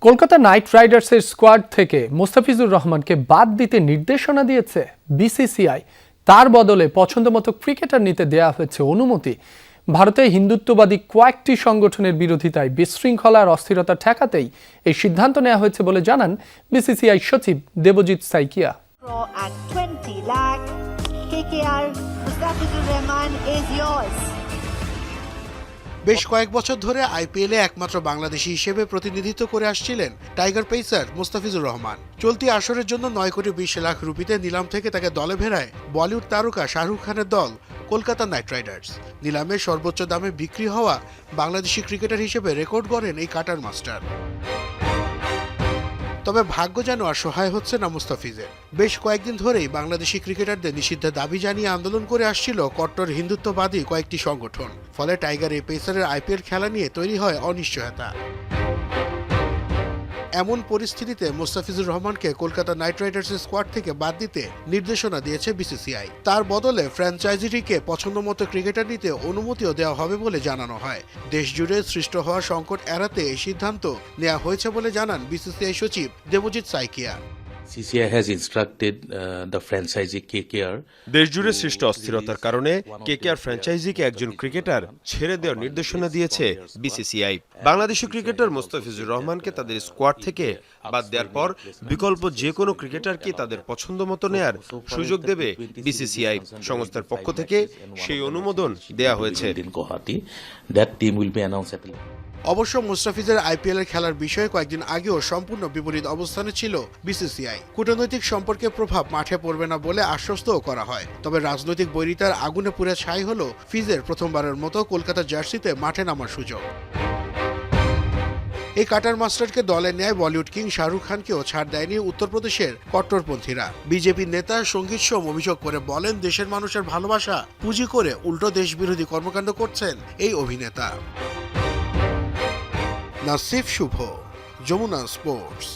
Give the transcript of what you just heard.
Kolkata night রাইডার্সের squad থেকে মোস্তাফিজুর রহমানকে বাদ দিতে নির্দেশনা দিয়েছে বিসিসিআই। তার বদলে পছন্দমতো ক্রিকেটার নিতে দেয়া হয়েছে অনুমতি। ভারতে হিন্দুত্ববাদী কয়েকটি সংগঠনের বিরোধিতায় বিশৃঙ্খলা আর অস্থিরতা ঠেকাতেই এই সিদ্ধান্ত নেওয়া হয়েছে বলে জানান বিসিসিআই সচিব দেবজিৎ সাইকিয়া। বেশ কয়েক বছর ধরে আইপিএলে একমাত্র বাংলাদেশি হিসেবে প্রতিনিধিত্ব করে আসছিলেন টাইগার পেসার মোস্তাফিজুর রহমান। চলতি আসরের জন্য 9,20,00,000 রুপিতে নিলাম থেকে তাকে দলে ভেড়ায় বলিউড তারকা শাহরুখ খানের দল কলকাতা নাইট রাইডার্স। নিলামে সর্বোচ্চ দামে বিক্রি হওয়া বাংলাদেশি ক্রিকেটার হিসেবে রেকর্ড গড়েন এই কাটার মাস্টার। তবে ভাগ্য যেন আর সহায় হচ্ছে না মুস্তাফিজের। বেশ কয়েকদিন ধরেই বাংলাদেশি ক্রিকেটারদের নিষিদ্ধের দাবি জানিয়ে আন্দোলন করে আসছিল কট্টর হিন্দুত্ববাদী কয়েকটি সংগঠন। ফলে টাইগার এই পেসারের আইপিএল খেলা নিয়ে তৈরি হয় অনিশ্চয়তা। এমন পরিস্থিতিতে মোস্তাফিজুর রহমানকে কলকাতা নাইট রাইডার্সের স্কোয়াড থেকে বাদ দিতে নির্দেশনা দিয়েছে বিসিসিআই। তার বদলে ফ্র্যাঞ্চাইজিটিকে পছন্দমতো ক্রিকেটার নিতে অনুমতিও দেওয়া হবে বলে জানানো হয়। দেশজুড়ে সৃষ্ট হওয়া সংকট এড়াতে এই সিদ্ধান্ত নেওয়া হয়েছে বলে জানান বিসিসিআই সচিব Debjit Saikia. CCI has instructed the franchisee KKR. দেশজুড়ে সৃষ্ট অস্থিরতার কারণে কেকেআর ফ্র্যাঞ্চাইজিকে একজন ক্রিকেটার ছেড়ে দেওয়ার নির্দেশনা দিয়েছে বিসিসিআই। বাংলাদেশি ক্রিকেটার মোস্তাফিজুর রহমানকে তাদের স্কোয়াড থেকে বাদ দেওয়ার পর বিকল্প যে কোনো ক্রিকেটারকে তাদের পছন্দ মতো নেয়ার সুযোগ দেবে বিসিসিআই। সংস্থার পক্ষ থেকে সেই অনুমোদন দেয়া হয়েছে। অবশ্য মুস্তাফিজের আইপিএল এর খেলার বিষয়ে কয়েকদিন আগেও সম্পূর্ণ বিপরীত অবস্থানে ছিল বিসিসিআই। কূটনৈতিক সম্পর্কের প্রভাব মাঠে পড়বে না বলে আশ্বস্তও করা হয়। তবে রাজনৈতিক বৈরিতার আগুনে পুড়ে ছাই হল ফিজের প্রথমবারের মতো কলকাতা জার্সিতে মাঠে নামার সুযোগ। এই কাটার মাস্টারকে দলে নেয় বলিউড কিং শাহরুখ খানকেও ছাড় দেয়নি উত্তরপ্রদেশের কট্টরপন্থীরা। বিজেপি নেতা সঙ্গীত সোম অভিযোগ করে বলেন, দেশের মানুষের ভালোবাসা পুঁজি করে উল্টো দেশ বিরোধী কর্মকাণ্ড করছেন এই অভিনেতা। নাসিফ শুভ, যমুনা স্পোর্টস।